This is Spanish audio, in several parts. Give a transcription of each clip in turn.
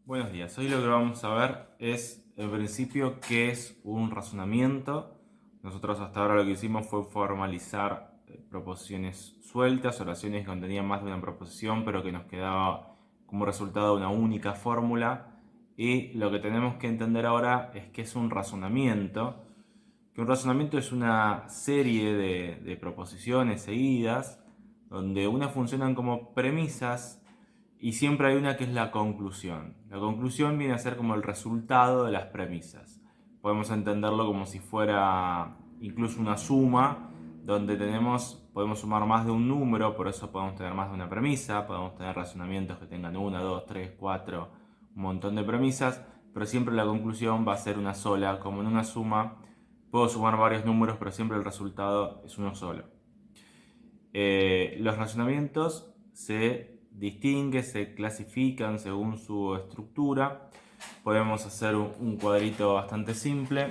Buenos días, hoy lo que vamos a ver es, en principio, qué es un razonamiento. Nosotros hasta ahora lo que hicimos fue formalizar proposiciones sueltas, oraciones que contenían más de una proposición, pero que nos quedaba como resultado una única fórmula. Y lo que tenemos que entender ahora es qué es un razonamiento. Que un razonamiento es una serie de proposiciones seguidas, donde unas funcionan como premisas y siempre hay una que es la conclusión. La conclusión viene a ser como el resultado de las premisas. Podemos entenderlo como si fuera incluso una suma, donde podemos sumar más de un número, por eso podemos tener más de una premisa, podemos tener razonamientos que tengan una, dos, tres, cuatro, un montón de premisas, pero siempre la conclusión va a ser una sola, como en una suma. Puedo sumar varios números, pero siempre el resultado es uno solo. Los razonamientos se distinguen, se clasifican según su estructura. Podemos hacer un cuadrito bastante simple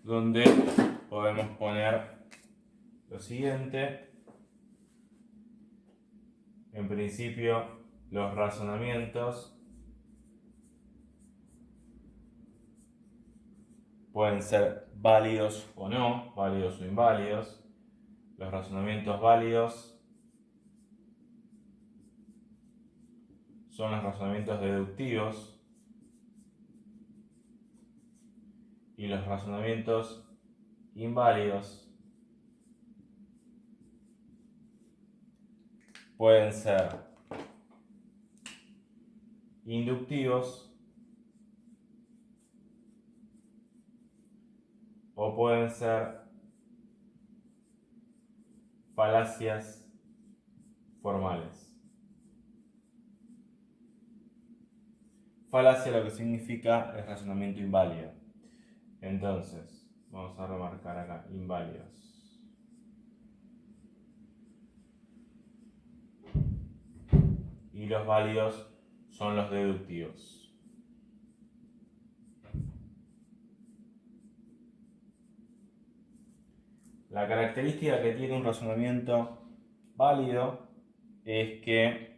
donde podemos poner lo siguiente. En principio, los razonamientos pueden ser válidos o no, válidos o inválidos. Los razonamientos válidos son los razonamientos deductivos y los razonamientos inválidos pueden ser inductivos o pueden ser falacias formales. Falacia lo que significa es razonamiento inválido. Entonces, vamos a remarcar acá, inválidos. Y los válidos son los deductivos. La característica que tiene un razonamiento válido es que,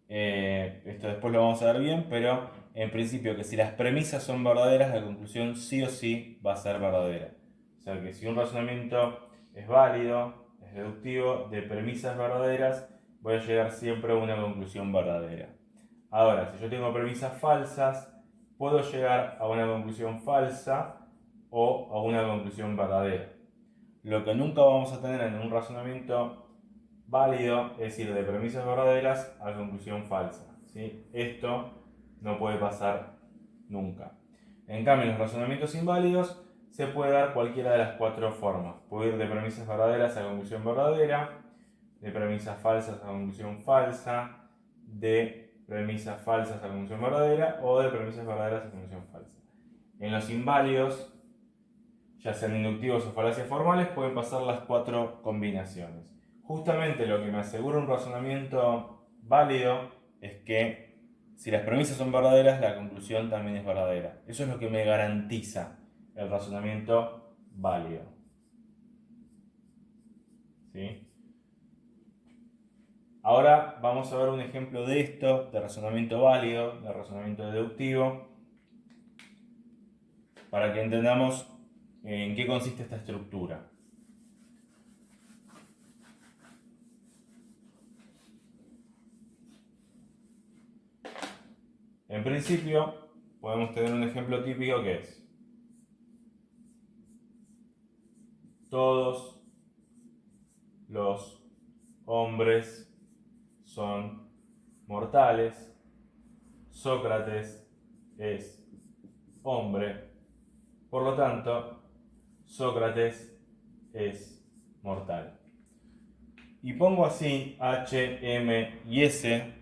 esto después lo vamos a ver bien, pero en principio que si las premisas son verdaderas, la conclusión sí o sí va a ser verdadera. O sea que si un razonamiento es válido, es deductivo, de premisas verdaderas, voy a llegar siempre a una conclusión verdadera. Ahora, si yo tengo premisas falsas, puedo llegar a una conclusión falsa o a una conclusión verdadera. Lo que nunca vamos a tener en un razonamiento válido es ir de premisas verdaderas a conclusión falsa. ¿Sí? Esto no puede pasar nunca. En cambio, en los razonamientos inválidos se puede dar cualquiera de las cuatro formas. Puedo ir de premisas verdaderas a conclusión verdadera, de premisas falsas a conclusión falsa, de premisas falsas a conclusión verdadera o de premisas verdaderas a conclusión falsa. En los inválidos, ya sean inductivos o falacias formales, pueden pasar las cuatro combinaciones. Justamente lo que me asegura un razonamiento válido es que si las premisas son verdaderas, la conclusión también es verdadera. Eso es lo que me garantiza el razonamiento válido. ¿Sí? Ahora vamos a ver un ejemplo de esto, de razonamiento válido, de razonamiento deductivo, para que entendamos en qué consiste esta estructura. En principio, podemos tener un ejemplo típico que es: todos los hombres son mortales. Sócrates es hombre. Por lo tanto, Sócrates es mortal. Y pongo así H, M y S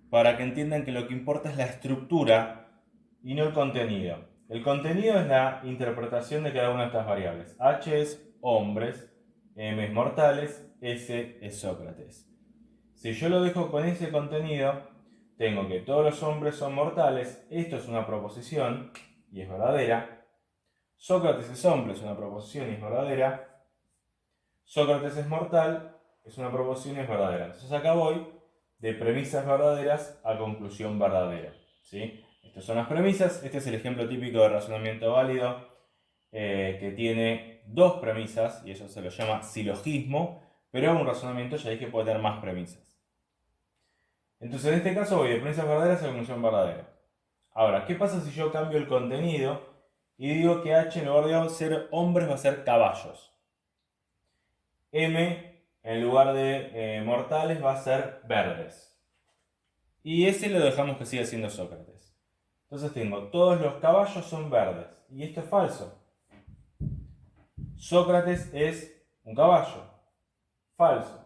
para que entiendan que lo que importa es la estructura y no el contenido. El contenido es la interpretación de cada una de estas variables. H es hombres, M es mortales, S es Sócrates. Si yo lo dejo con ese contenido, tengo que todos los hombres son mortales. Esto es una proposición y es verdadera. Sócrates es hombre, es una proposición y es verdadera. Sócrates es mortal, es una proposición y es verdadera. Entonces acá voy de premisas verdaderas a conclusión verdadera, ¿sí? Estas son las premisas. Este es el ejemplo típico de razonamiento válido, que tiene dos premisas, y eso se lo llama silogismo, pero un razonamiento ya dije puede tener más premisas. Entonces en este caso voy de premisas verdaderas a conclusión verdadera. Ahora, ¿qué pasa si yo cambio el contenido y digo que H en lugar de ser hombres va a ser caballos? M en lugar de mortales va a ser verdes. Y ese lo dejamos que siga siendo Sócrates. Entonces tengo, todos los caballos son verdes. Y esto es falso. Sócrates es un caballo. Falso.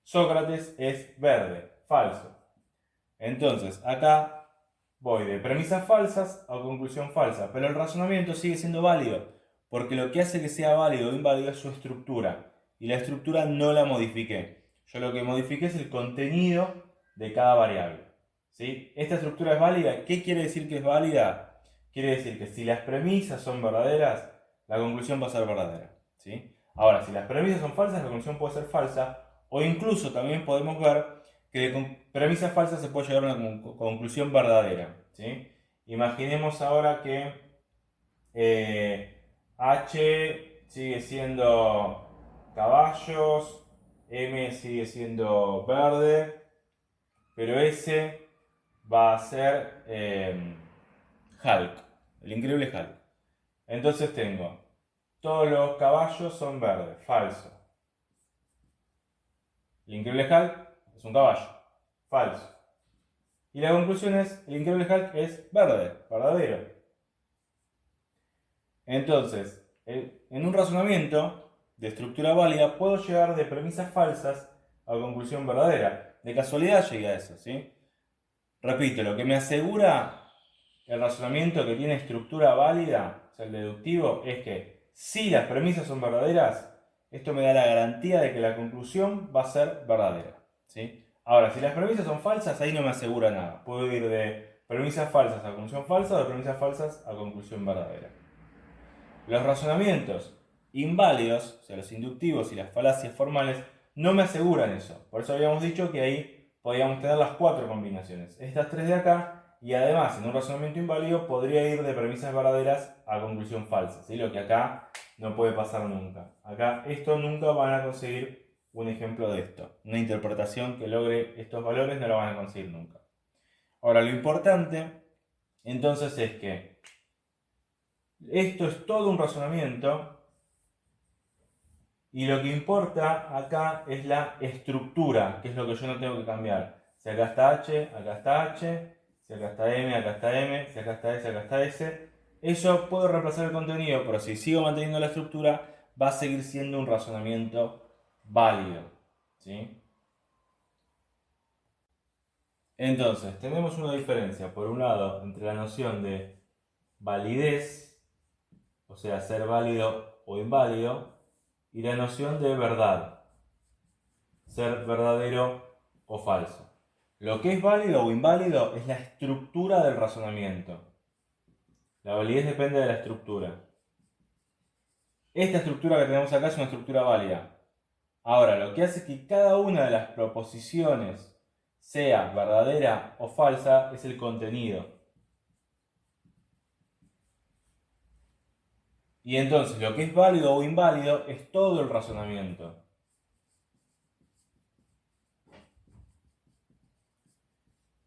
Sócrates es verde. Falso. Entonces, acá voy de premisas falsas a conclusión falsa. Pero el razonamiento sigue siendo válido. Porque lo que hace que sea válido o inválido es su estructura. Y la estructura no la modifiqué. Yo lo que modifiqué es el contenido de cada variable. ¿Sí? ¿Esta estructura es válida? ¿Qué quiere decir que es válida? Quiere decir que si las premisas son verdaderas, la conclusión va a ser verdadera. ¿Sí? Ahora, si las premisas son falsas, la conclusión puede ser falsa. O incluso también podemos ver que de premisas falsas se puede llegar a una conclusión verdadera. ¿Sí? Imaginemos ahora que H sigue siendo caballos, M sigue siendo verde, pero S va a ser Hulk, el increíble Hulk. Entonces tengo, todos los caballos son verdes, falso. El increíble Hulk es un caballo, falso. Y la conclusión es, el increíble Hulk es verde, verdadero. Entonces, en un razonamiento de estructura válida puedo llegar de premisas falsas a conclusión verdadera. De casualidad llegué a eso, ¿sí? Repito, lo que me asegura el razonamiento que tiene estructura válida, o sea, el deductivo, es que si las premisas son verdaderas, esto me da la garantía de que la conclusión va a ser verdadera, ¿sí? Ahora, si las premisas son falsas, ahí no me asegura nada. Puedo ir de premisas falsas a conclusión falsa o de premisas falsas a conclusión verdadera. Los razonamientos inválidos, o sea, los inductivos y las falacias formales, no me aseguran eso. Por eso habíamos dicho que ahí podíamos tener las cuatro combinaciones. Estas tres de acá, y además en un razonamiento inválido podría ir de premisas verdaderas a conclusión falsa, ¿sí? Lo que acá no puede pasar nunca. Acá esto nunca van a conseguir un ejemplo de esto. Una interpretación que logre estos valores no lo van a conseguir nunca. Ahora, lo importante entonces es que esto es todo un razonamiento y lo que importa acá es la estructura, que es lo que yo no tengo que cambiar. Si acá está H, acá está H, si acá está M, acá está M, si acá está S, acá está S. Eso puedo reemplazar el contenido, pero si sigo manteniendo la estructura, va a seguir siendo un razonamiento válido, ¿sí? Entonces, tenemos una diferencia, por un lado, entre la noción de validez, o sea, ser válido o inválido, y la noción de verdad, ser verdadero o falso. Lo que es válido o inválido es la estructura del razonamiento. La validez depende de la estructura. Esta estructura que tenemos acá es una estructura válida. Ahora, lo que hace que cada una de las proposiciones sea verdadera o falsa es el contenido. Y entonces lo que es válido o inválido es todo el razonamiento.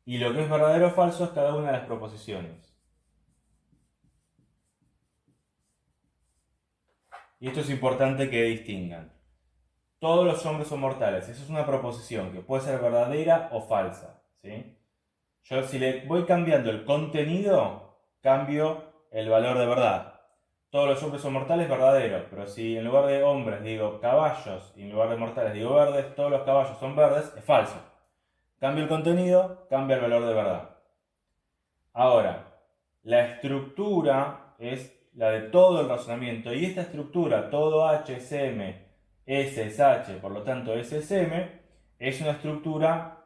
Y lo que es verdadero o falso es cada una de las proposiciones. Y esto es importante que distingan. Todos los hombres son mortales. Eso es una proposición que puede ser verdadera o falsa, ¿sí? Yo si le voy cambiando el contenido, cambio el valor de verdad. Todos los hombres son mortales, verdadero. Pero si en lugar de hombres digo caballos y en lugar de mortales digo verdes, todos los caballos son verdes, es falso. Cambio el contenido, cambia el valor de verdad. Ahora, la estructura es la de todo el razonamiento y esta estructura, todo H es M, S es H, por lo tanto S es M, es una estructura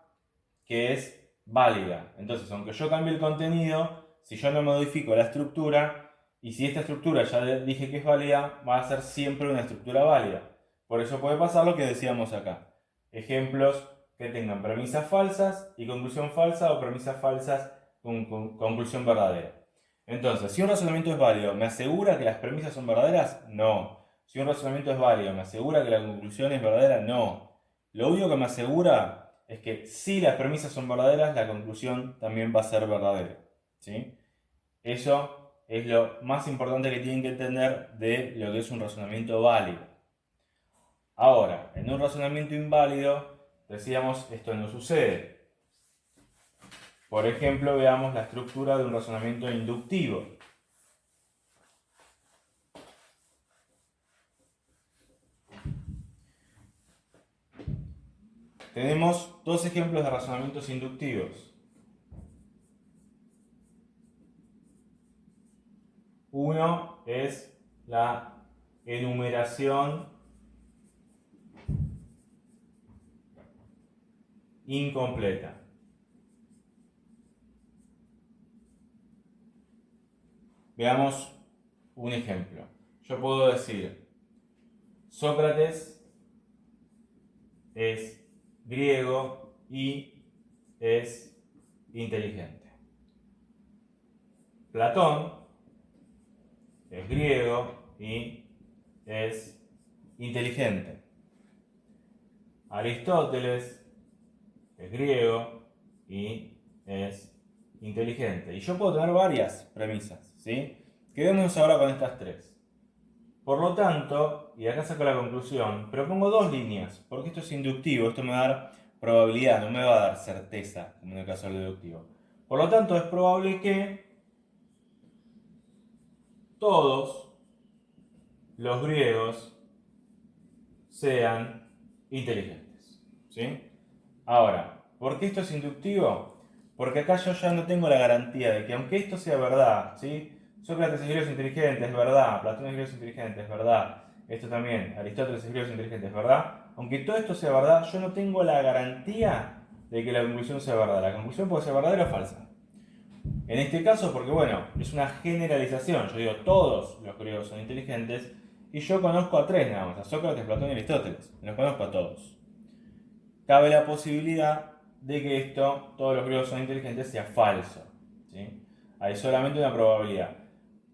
que es válida. Entonces, aunque yo cambie el contenido, si yo no modifico la estructura, y si esta estructura ya dije que es válida, va a ser siempre una estructura válida. Por eso puede pasar lo que decíamos acá. Ejemplos que tengan premisas falsas y conclusión falsa o premisas falsas con conclusión verdadera. Entonces, si un razonamiento es válido, ¿me asegura que las premisas son verdaderas? No. Si un razonamiento es válido, ¿me asegura que la conclusión es verdadera? No. Lo único que me asegura es que si las premisas son verdaderas, la conclusión también va a ser verdadera. ¿Sí? Eso es lo más importante que tienen que entender de lo que es un razonamiento válido. Ahora, en un razonamiento inválido, decíamos, esto no sucede. Por ejemplo, veamos la estructura de un razonamiento inductivo. Tenemos dos ejemplos de razonamientos inductivos. Uno es la enumeración incompleta. Veamos un ejemplo. Yo puedo decir, Sócrates es griego y es inteligente. Platón es griego y es inteligente. Aristóteles es griego y es inteligente. Y yo puedo tener varias premisas, ¿sí? Quedémonos ahora con estas tres. Por lo tanto, y acá saco la conclusión, pero pongo dos líneas, porque esto es inductivo, esto me va a dar probabilidad, no me va a dar certeza, como en el caso del deductivo. Por lo tanto, es probable que todos los griegos sean inteligentes, ¿sí? Ahora, ¿por qué esto es inductivo? Porque acá yo ya no tengo la garantía de que aunque esto sea verdad, ¿sí? Sócrates es griego inteligente, es verdad. Platón es griego inteligente, es verdad. Esto también, Aristóteles es griego inteligente, es verdad. Aunque todo esto sea verdad, yo no tengo la garantía de que la conclusión sea verdad. La conclusión puede ser verdadera o falsa. En este caso, porque bueno, es una generalización. Yo digo, todos los griegos son inteligentes y yo conozco a tres nada más, a Sócrates, Platón y Aristóteles. Los conozco a todos. Cabe la posibilidad de que esto, todos los griegos son inteligentes, sea falso. ¿Sí? Hay solamente una probabilidad.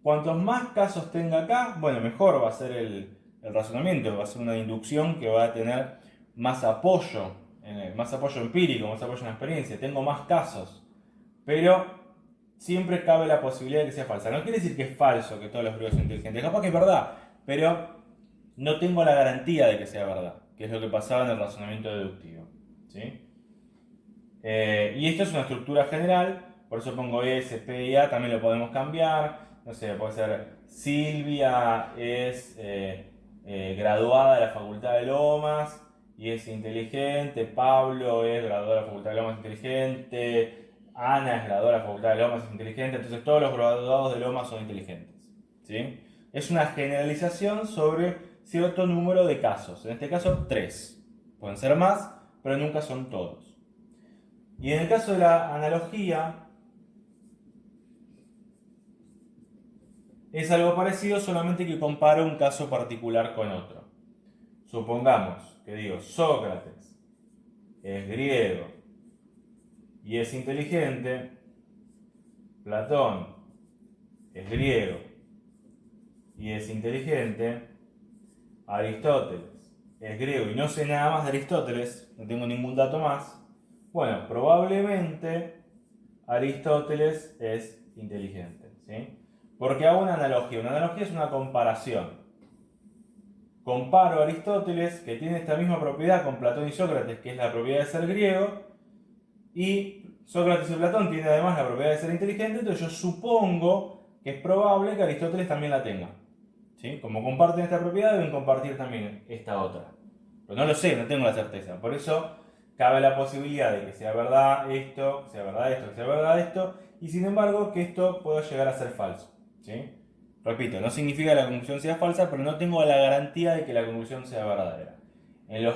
Cuantos más casos tenga acá, bueno, mejor va a ser el razonamiento, va a ser una inducción que va a tener más apoyo empírico, más apoyo en la experiencia. Tengo más casos, pero siempre cabe la posibilidad de que sea falsa. No quiere decir que es falso que todos los griegos son inteligentes, capaz que es verdad, pero no tengo la garantía de que sea verdad, que es lo que pasaba en el razonamiento deductivo. ¿Sí? Y esto es una estructura general, por eso pongo S, P y A, también lo podemos cambiar. No sé, puede ser Silvia es graduada de la Facultad de Lomas y es inteligente, Pablo es graduado de la Facultad de Lomas inteligente, Ana es graduada de la Facultad de Lomas es inteligente, entonces todos los graduados de Lomas son inteligentes. ¿Sí? Es una generalización sobre cierto número de casos, en este caso 3. Pueden ser más, pero nunca son todos. Y en el caso de la analogía, es algo parecido, solamente que comparo un caso particular con otro. Supongamos que digo, Sócrates es griego y es inteligente, Platón es griego y es inteligente, Aristóteles es griego y no sé nada más de Aristóteles, no tengo ningún dato más. Bueno, probablemente Aristóteles es inteligente, ¿sí? Porque hago una analogía. Una analogía es una comparación. Comparo a Aristóteles, que tiene esta misma propiedad con Platón y Sócrates, que es la propiedad de ser griego, y Sócrates y Platón tienen además la propiedad de ser inteligente, entonces yo supongo que es probable que Aristóteles también la tenga. ¿Sí? Como comparten esta propiedad, deben compartir también esta otra. Pero no lo sé, no tengo la certeza. Por eso cabe la posibilidad de que sea verdad esto, que sea verdad esto, que sea verdad esto, y sin embargo que esto pueda llegar a ser falso. ¿Sí? Repito, no significa que la conclusión sea falsa, pero no tengo la garantía de que la conclusión sea verdadera. En los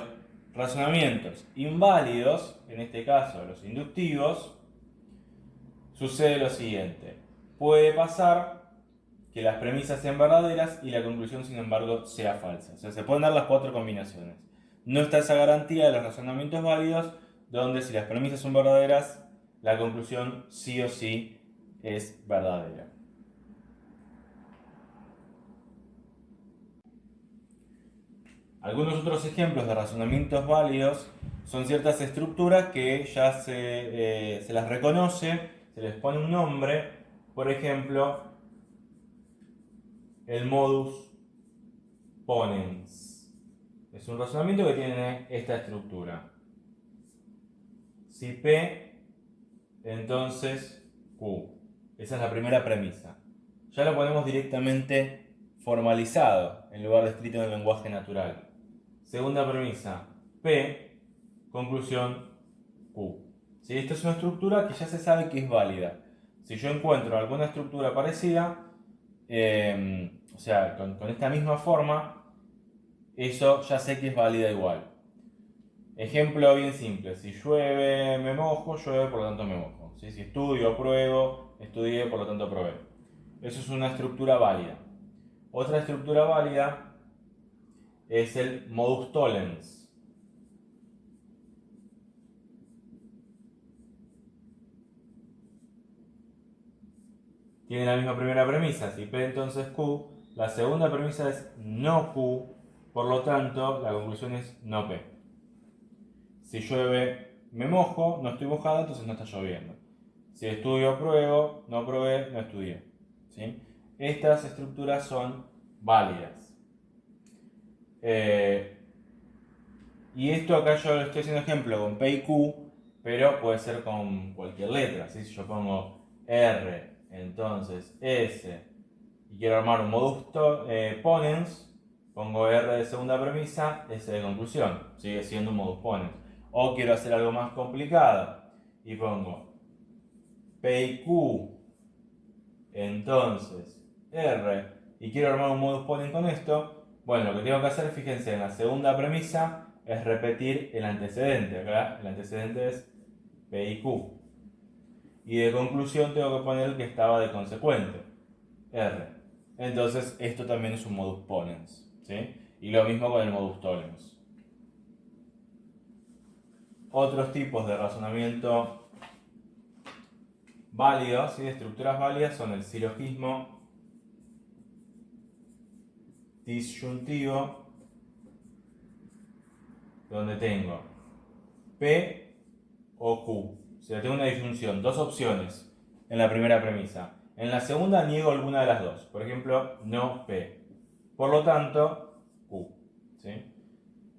razonamientos inválidos, en este caso los inductivos, sucede lo siguiente. Puede pasar que las premisas sean verdaderas y la conclusión, sin embargo, sea falsa. O sea, se pueden dar las cuatro combinaciones. No está esa garantía de los razonamientos válidos donde si las premisas son verdaderas, la conclusión sí o sí es verdadera. Algunos otros ejemplos de razonamientos válidos son ciertas estructuras que ya se las reconoce, se les pone un nombre, por ejemplo, el modus ponens. Es un razonamiento que tiene esta estructura. Si P, entonces Q. Esa es la primera premisa. Ya lo ponemos directamente formalizado en lugar de escrito en el lenguaje natural. Segunda premisa, P, conclusión Q. ¿Sí? Esta es una estructura que ya se sabe que es válida. Si yo encuentro alguna estructura parecida, o sea, con esta misma forma, eso ya sé que es válida igual. Ejemplo bien simple, si llueve me mojo, llueve por lo tanto me mojo. ¿Sí? Si estudio, apruebo, estudié, por lo tanto aprobé. Eso es una estructura válida. Otra estructura válida es el modus tollens. Tiene la misma primera premisa, si P entonces Q. La segunda premisa es no Q, por lo tanto la conclusión es no P. Si llueve me mojo, no estoy mojado, entonces no está lloviendo. Si estudio apruebo, no aprobé, no estudié. ¿Sí? Estas estructuras son válidas. Y esto acá yo lo estoy haciendo ejemplo con P y Q, pero puede ser con cualquier letra. ¿Sí? Si yo pongo R, entonces S, y quiero armar un modus ponens, pongo R de segunda premisa, S de conclusión. Sigue siendo un modus ponens. O quiero hacer algo más complicado y pongo P y Q, entonces R, y quiero armar un modus ponens con esto. Bueno, lo que tengo que hacer, fíjense, en la segunda premisa es repetir el antecedente. Acá el antecedente es P y Q. Y de conclusión tengo que poner el que estaba de consecuente, R. Entonces esto también es un modus ponens. ¿Sí? Y lo mismo con el modus tollens. Otros tipos de razonamiento válidos, ¿sí? De estructuras válidas son el silogismo disyuntivo, donde tengo P o Q. O sea, tengo una disyunción, dos opciones en la primera premisa. En la segunda niego alguna de las dos. Por ejemplo, no P. Por lo tanto, Q. ¿Sí?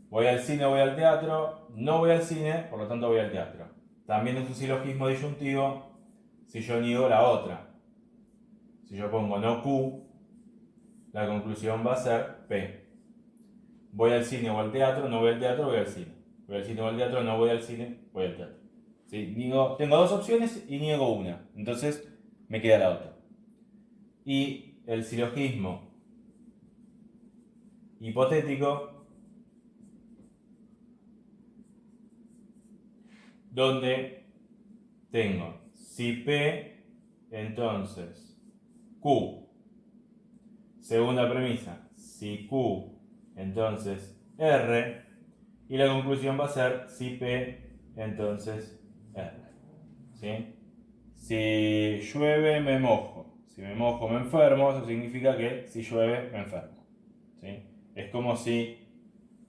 Voy al cine, voy al teatro. No voy al cine, por lo tanto voy al teatro. También es un silogismo disyuntivo si yo niego la otra. Si yo pongo no Q, la conclusión va a ser P. Voy al cine o al teatro, no voy al teatro, voy al cine. Voy al cine o al teatro, no voy al cine, voy al teatro. ¿Sí? Tengo dos opciones y niego una. Entonces me queda la otra. Y el silogismo hipotético, donde tengo si P, entonces Q. Segunda premisa, si Q, entonces R. Y la conclusión va a ser si P, entonces R. ¿Sí? Si llueve, me mojo. Si me mojo, me enfermo. Eso significa que si llueve, me enfermo. ¿Sí? Es como si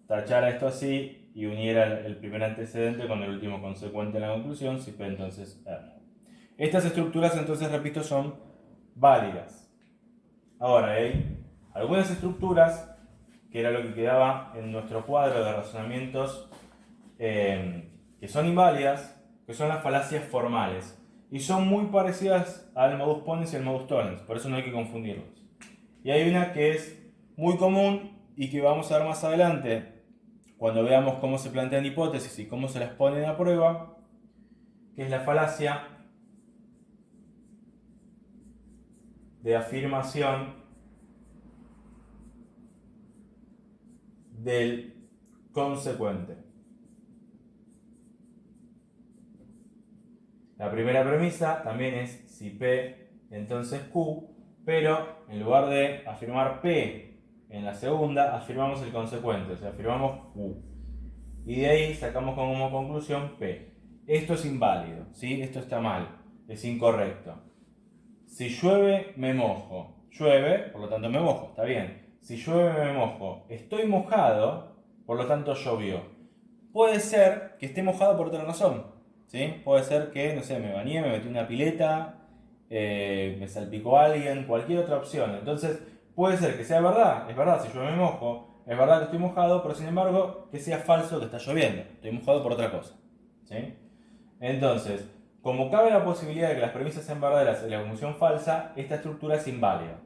tachara esto así y uniera el primer antecedente con el último consecuente en la conclusión, si P entonces R. Estas estructuras, entonces, repito, son válidas. Ahora, hay algunas estructuras, que era lo que quedaba en nuestro cuadro de razonamientos, que son inválidas, que son las falacias formales. Y son muy parecidas al modus ponens y al modus tollens, por eso no hay que confundirlos. Y hay una que es muy común y que vamos a ver más adelante, cuando veamos cómo se plantean hipótesis y cómo se las ponen a prueba, que es la falacia de afirmación del consecuente. La primera premisa también es si P, entonces Q, pero en lugar de afirmar P en la segunda, afirmamos el consecuente, o sea, afirmamos Q. Y de ahí sacamos como conclusión P. esto es inválido, ¿sí? Esto está mal, es incorrecto. Si llueve, me mojo. Llueve, por lo tanto me mojo, está bien. Si llueve, me mojo. Estoy mojado, por lo tanto llovió. Puede ser que esté mojado por otra razón, ¿sí? Puede ser que, no sé, me bañé, me metí en una pileta, me salpicó alguien, cualquier otra opción. Entonces, puede ser que sea verdad, es verdad, si llueve me mojo, es verdad que estoy mojado, pero sin embargo, que sea falso que está lloviendo. Estoy mojado por otra cosa, ¿sí? Entonces, como cabe la posibilidad de que las premisas sean verdaderas y la conclusión falsa, esta estructura es inválida.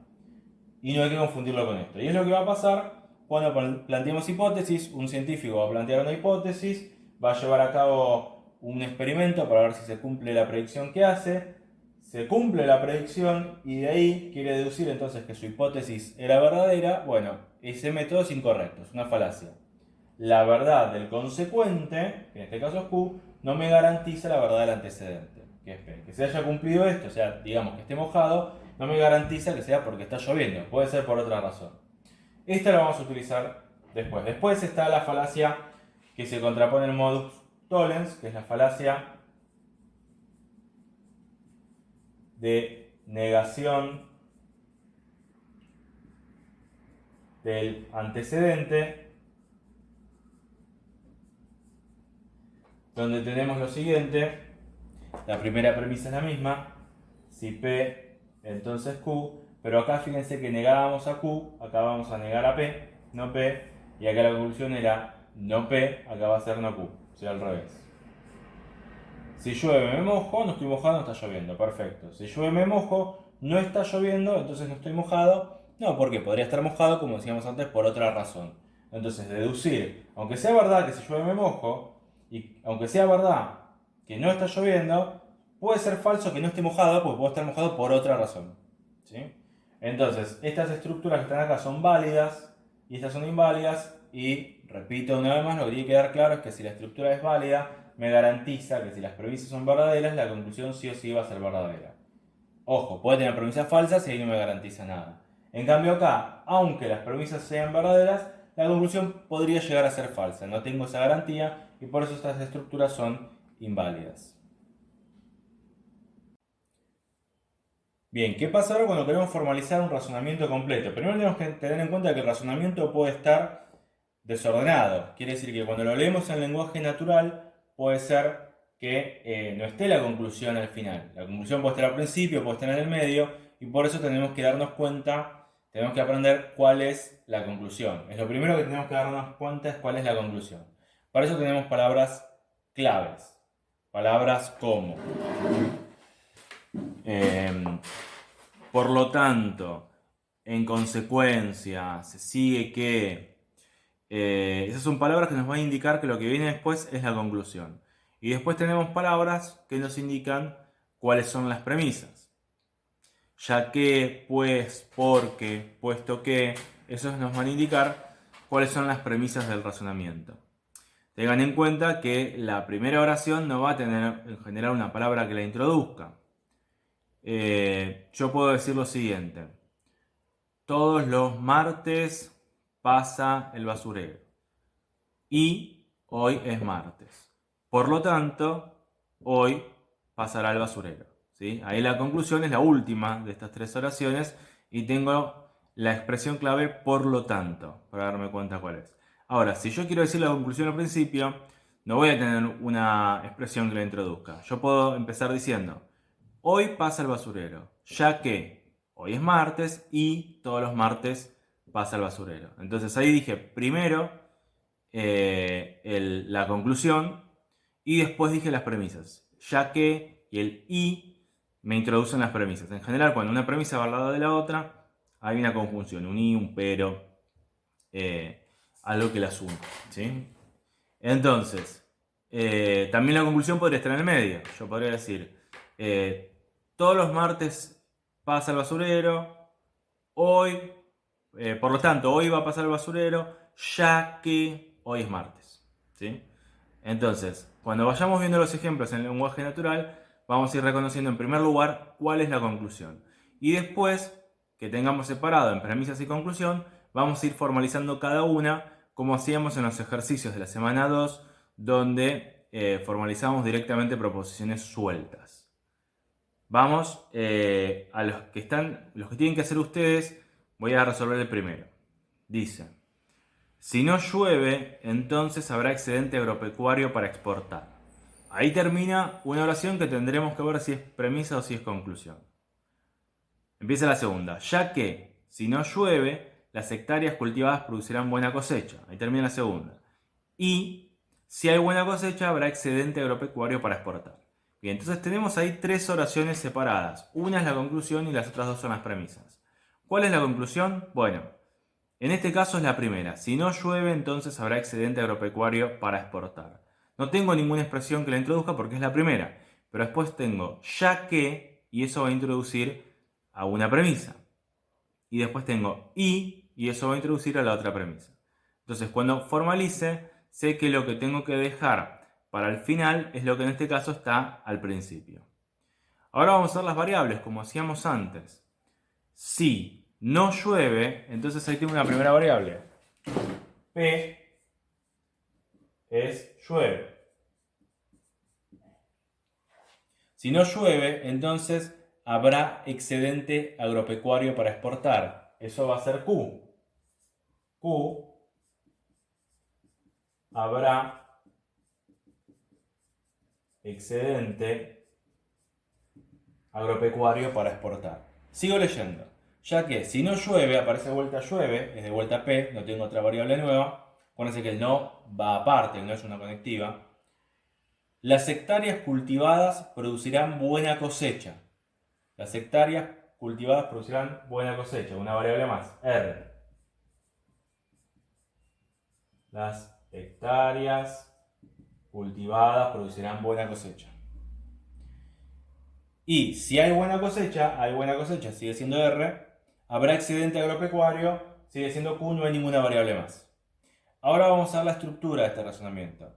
Y no hay que confundirlo con esto. Y es lo que va a pasar cuando planteemos hipótesis. Un científico va a plantear una hipótesis, va a llevar a cabo un experimento para ver si se cumple la predicción que hace. Se cumple la predicción y de ahí quiere deducir entonces que su hipótesis era verdadera. Bueno, ese método es incorrecto, es una falacia. La verdad del consecuente, que en este caso es Q, no me garantiza la verdad del antecedente. Que se haya cumplido esto, o sea, digamos que esté mojado, no me garantiza que sea porque está lloviendo, puede ser por otra razón. Esta la vamos a utilizar después. Después está la falacia que se contrapone el modus tollens, que es la falacia de negación del antecedente, donde tenemos lo siguiente. La primera premisa es la misma. Si P, entonces Q. Pero acá fíjense que negábamos a Q, acá vamos a negar a P, no P. Y acá la conclusión era no P, acá va a ser no Q. O sea, al revés. Si llueve me mojo, no estoy mojado, no está lloviendo. Perfecto. Si llueve me mojo, no está lloviendo, entonces no estoy mojado. No, porque podría estar mojado, como decíamos antes, por otra razón. Entonces, deducir, aunque sea verdad que si llueve me mojo, y aunque sea verdad que no está lloviendo, puede ser falso que no esté mojado, porque puedo estar mojado por otra razón. ¿Sí? Entonces, estas estructuras que están acá son válidas y estas son inválidas. Y repito una vez más, lo que tiene que quedar claro es que si la estructura es válida, me garantiza que si las premisas son verdaderas, la conclusión sí o sí va a ser verdadera. Ojo, puede tener premisas falsas y ahí no me garantiza nada. En cambio acá, aunque las premisas sean verdaderas, la conclusión podría llegar a ser falsa. No tengo esa garantía y por eso estas estructuras son inválidas. Bien, ¿qué pasa ahora cuando queremos formalizar un razonamiento completo? Primero tenemos que tener en cuenta que el razonamiento puede estar desordenado. Quiere decir que cuando lo leemos en lenguaje natural, puede ser que no esté la conclusión al final. La conclusión puede estar al principio, puede estar en el medio, y por eso tenemos que darnos cuenta, tenemos que aprender cuál es la conclusión. Es lo primero que tenemos que darnos cuenta es cuál es la conclusión. Para eso tenemos palabras claves. Palabras como por lo tanto, en consecuencia, se sigue que... esas son palabras que nos van a indicar que lo que viene después es la conclusión. Y después tenemos palabras que nos indican cuáles son las premisas. Ya que, pues, porque, puesto que, esos nos van a indicar cuáles son las premisas del razonamiento. Tengan en cuenta que la primera oración no va a tener en general una palabra que la introduzca. Yo puedo decir lo siguiente. Todos los martes pasa el basurero. Y hoy es martes. Por lo tanto, hoy pasará el basurero. ¿Sí? Ahí la conclusión es la última de estas tres oraciones y tengo la expresión clave por lo tanto, para darme cuenta cuál es. Ahora, si yo quiero decir la conclusión al principio, no voy a tener una expresión que la introduzca. Yo puedo empezar diciendo, hoy pasa el basurero, ya que hoy es martes y todos los martes pasa el basurero. Entonces ahí dije primero la conclusión y después dije las premisas, ya que y el y me introducen las premisas. En general, cuando una premisa va al lado de la otra, hay una conjunción, un y, un pero, algo que las une. ¿Sí? Entonces, también la conclusión podría estar en el medio. Yo podría decir, todos los martes pasa el basurero, hoy, por lo tanto, hoy va a pasar el basurero, ya que hoy es martes. ¿Sí? Entonces, cuando vayamos viendo los ejemplos en el lenguaje natural, vamos a ir reconociendo en primer lugar cuál es la conclusión. Y después, que tengamos separado en premisas y conclusión, vamos a ir formalizando cada una, como hacíamos en los ejercicios de la semana 2, donde formalizamos directamente proposiciones sueltas. Vamos a los que tienen que hacer ustedes. Voy a resolver el primero. Dice: si no llueve, entonces habrá excedente agropecuario para exportar. Ahí termina una oración que tendremos que ver si es premisa o si es conclusión. Empieza la segunda. Ya que, si no llueve, las hectáreas cultivadas producirán buena cosecha. Ahí termina la segunda. Y, si hay buena cosecha, habrá excedente agropecuario para exportar. Bien, entonces tenemos ahí tres oraciones separadas. Una es la conclusión y las otras dos son las premisas. ¿Cuál es la conclusión? Bueno, en este caso es la primera. Si no llueve, entonces habrá excedente agropecuario para exportar. No tengo ninguna expresión que la introduzca porque es la primera. Pero después tengo ya que, y eso va a introducir a una premisa. Y después tengo y eso va a introducir a la otra premisa. Entonces, cuando formalice, sé que lo que tengo que dejar para el final es lo que en este caso está al principio. Ahora vamos a ver las variables, como hacíamos antes. Si no llueve, entonces ahí tengo una primera variable. P es llueve. Si no llueve, entonces habrá excedente agropecuario para exportar. Eso va a ser Q. Q habrá excedente agropecuario para exportar. Sigo leyendo. Ya que si no llueve, aparece de vuelta llueve, es de vuelta P, no tengo otra variable nueva. Acuérdense que el no va aparte, el no es una conectiva. Las hectáreas cultivadas producirán buena cosecha. Las hectáreas cultivadas producirán buena cosecha. Una variable más, R. Las hectáreas cultivadas producirán buena cosecha. Y si hay buena cosecha, sigue siendo R. Habrá excedente agropecuario, sigue siendo Q, no hay ninguna variable más. Ahora vamos a ver la estructura de este razonamiento.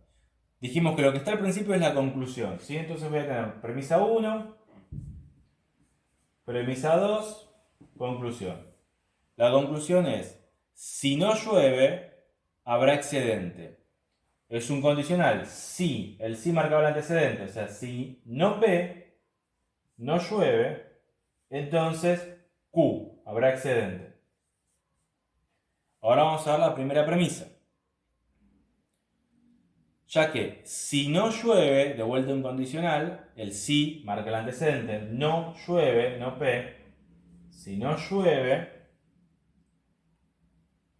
Dijimos que lo que está al principio es la conclusión, ¿sí? Entonces voy a tener premisa 1, premisa 2, conclusión. La conclusión es: si no llueve, habrá excedente. Es un condicional. Si, el si marcaba el antecedente, o sea, si no P, no llueve, entonces Q, habrá excedente. Ahora vamos a ver la primera premisa. Ya que si no llueve, de vuelta un condicional, el si marca el antecedente, no llueve, no P, si no llueve,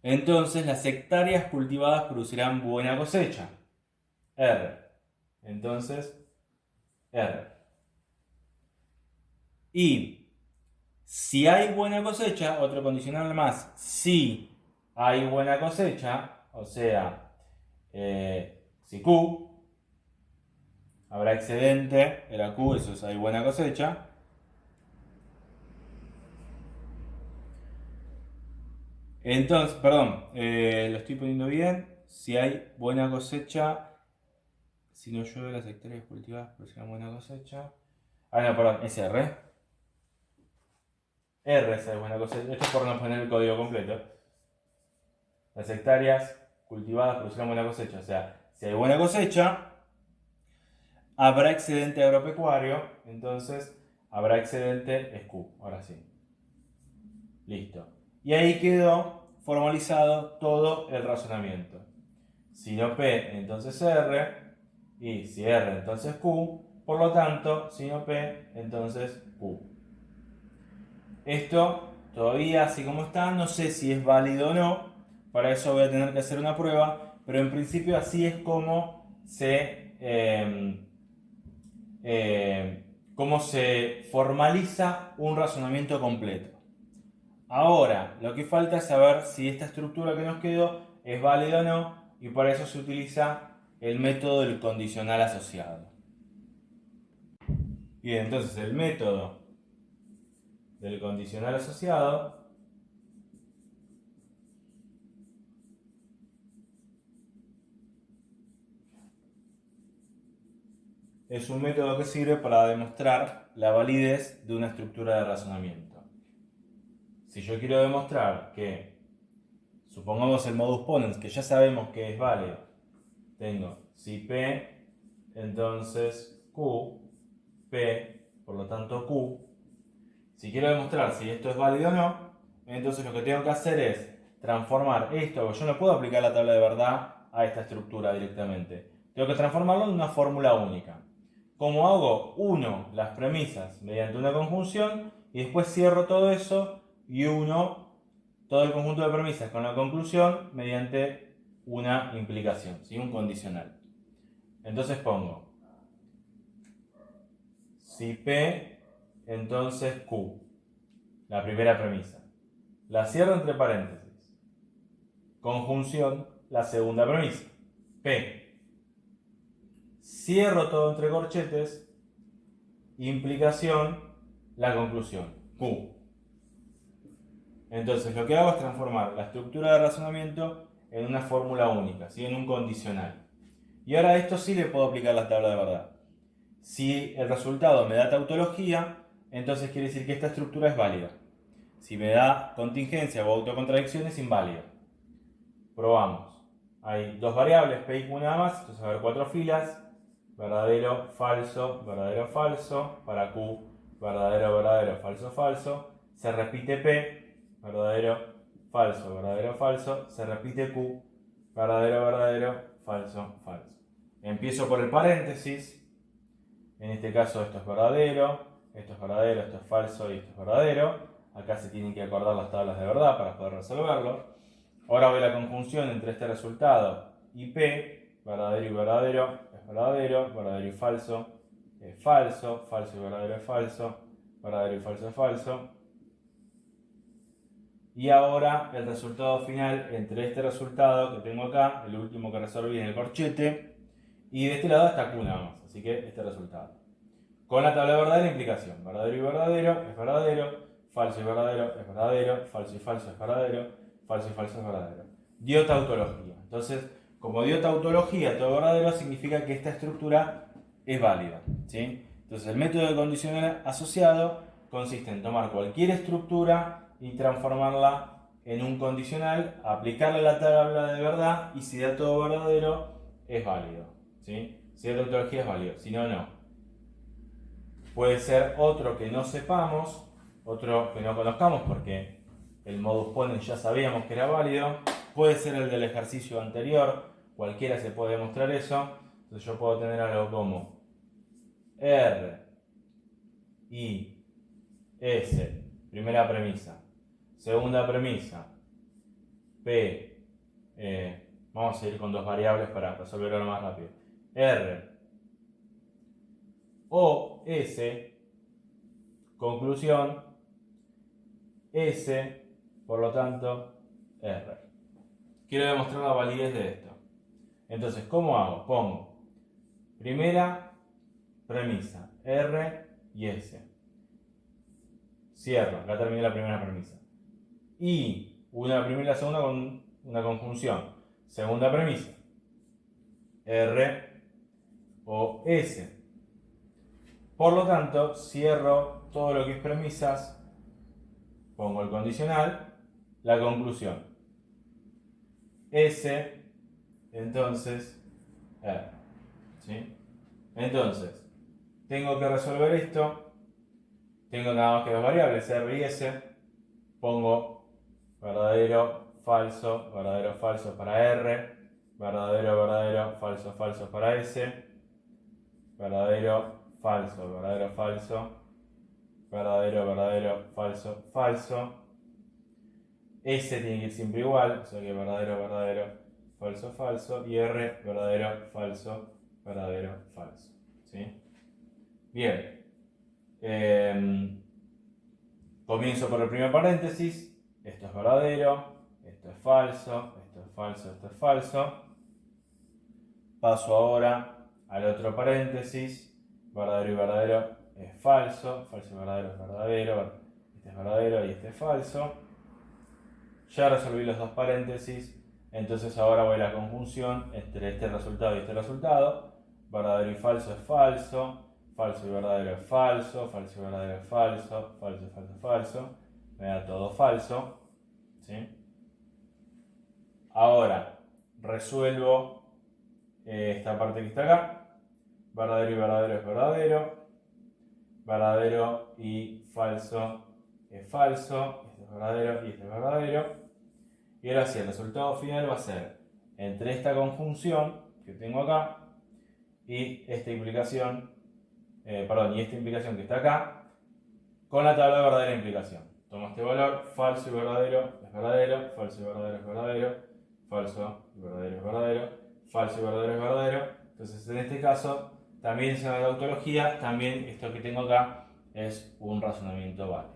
entonces las hectáreas cultivadas producirán buena cosecha. R. Entonces, R. Y si hay buena cosecha, otro condicional más, si hay buena cosecha, o sea, si Q, habrá excedente, era Q, eso es hay buena cosecha. Entonces, perdón, lo estoy poniendo bien. Si hay buena cosecha, si no llueve las hectáreas cultivadas producirán buena cosecha. Ah, no, perdón, es R. R es hay buena cosecha. Esto es por no poner el código completo. Las hectáreas cultivadas producirán buena cosecha. O sea, si hay buena cosecha, habrá excedente agropecuario. Entonces, habrá excedente es Q. Ahora sí. Listo. Y ahí quedó formalizado todo el razonamiento. Si no P, entonces R. Y si R, entonces Q. Por lo tanto, si no P, entonces Q. Esto todavía, así como está, no sé si es válido o no. Para eso voy a tener que hacer una prueba. Pero en principio así es como cómo se formaliza un razonamiento completo. Ahora, lo que falta es saber si esta estructura que nos quedó es válida o no, y para eso se utiliza el método del condicional asociado. Bien, entonces el método del condicional asociado es un método que sirve para demostrar la validez de una estructura de razonamiento. Si yo quiero demostrar que, supongamos el modus ponens, que ya sabemos que es válido, tengo si P entonces Q, P, por lo tanto Q. Si quiero demostrar si esto es válido o no, entonces lo que tengo que hacer es transformar esto. Yo no puedo aplicar la tabla de verdad a esta estructura directamente. Tengo que transformarlo en una fórmula única. ¿Cómo hago? Uno las premisas mediante una conjunción y después cierro todo eso y uno todo el conjunto de premisas con la conclusión mediante una implicación, ¿sí? Un condicional. Entonces pongo si P, entonces Q, la primera premisa. La cierro entre paréntesis. Conjunción, la segunda premisa. P. Cierro todo entre corchetes. Implicación, la conclusión. Q. Entonces lo que hago es transformar la estructura de razonamiento en una fórmula única, ¿sí? En un condicional. Y ahora a esto sí le puedo aplicar la tabla de verdad. Si el resultado me da tautología, entonces quiere decir que esta estructura es válida. Si me da contingencia o autocontradicción, es inválida. Probamos. Hay dos variables, P y Q nada más, entonces va a haber 4 filas. Verdadero, falso, verdadero, falso. Para Q, verdadero, verdadero, falso, falso. Se repite P, verdadero, falso, verdadero, falso. Se repite Q, verdadero, verdadero, falso, falso. Empiezo por el paréntesis. En este caso esto es verdadero, esto es verdadero, esto es falso y esto es verdadero. Acá se tienen que acordar las tablas de verdad para poder resolverlo. Ahora voy a la conjunción entre este resultado y P, verdadero y verdadero, es verdadero, verdadero y falso, es falso, falso y verdadero es falso, verdadero y falso es falso. Y ahora el resultado final entre este resultado que tengo acá, el último que resolví en el corchete, y de este lado está Q nada más, así que este resultado. Con la tabla de verdadera implicación, verdadero y verdadero es verdadero, falso y verdadero es verdadero, falso y falso es verdadero, falso y falso es verdadero. Dio tautología. Entonces, como dio tautología todo verdadero, significa que esta estructura es válida, ¿sí? Entonces, el método de condicional asociado consiste en tomar cualquier estructura y transformarla en un condicional, aplicarle la tabla de verdad y si da todo verdadero, es válido, ¿sí? Si da tautología es válido, si no, no. Puede ser otro que no sepamos, otro que no conozcamos porque el modus ponens ya sabíamos que era válido. Puede ser el del ejercicio anterior, cualquiera se puede demostrar eso. Entonces yo puedo tener algo como R, I, S, primera premisa. Segunda premisa, P, vamos a ir con dos variables para resolverlo más rápido. R, O, S, conclusión, S, por lo tanto, R. Quiero demostrar la validez de esto. Entonces, ¿cómo hago? Pongo primera premisa, R y S. Cierro, ya terminé la primera premisa. Y una primera y la segunda con una conjunción. Segunda premisa, R o S. Por lo tanto, cierro todo lo que es premisas, pongo el condicional, la conclusión. S, entonces, R. ¿Sí? Entonces, tengo que resolver esto. Tengo nada más que dos variables, R y S. Pongo verdadero, falso para R. Verdadero, verdadero, falso, falso para S. Verdadero, falso, falso. Verdadero, verdadero, falso, falso. S tiene que ir siempre igual, o sea que verdadero, verdadero, falso, falso. Y R, verdadero, falso, falso. ¿Sí? Bien. Comienzo por el primer paréntesis. Esto es verdadero, esto es falso, esto es falso, esto es falso. Paso ahora al otro paréntesis. Verdadero y verdadero es falso, falso y verdadero es verdadero. Este es verdadero y este es falso. Ya resolví los dos paréntesis. Entonces ahora voy a la conjunción entre este resultado y este resultado. Verdadero y falso es falso. Falso y verdadero es falso. Falso y verdadero es falso. Falso y falso es falso. Me da todo falso. ¿Sí? Ahora resuelvo esta parte que está acá. verdadero y verdadero es verdadero, verdadero y falso es falso, este es verdadero y este es verdadero. Y ahora sí, el resultado final va a ser entre esta conjunción que tengo acá y esta implicación, y esta implicación que está acá, con la tabla de verdadera implicación. Tomo este valor, falso y verdadero es verdadero, falso y verdadero es verdadero, falso y verdadero es verdadero, falso y verdadero es verdadero. Entonces en este caso, también es una tautología, también esto que tengo acá es un razonamiento válido.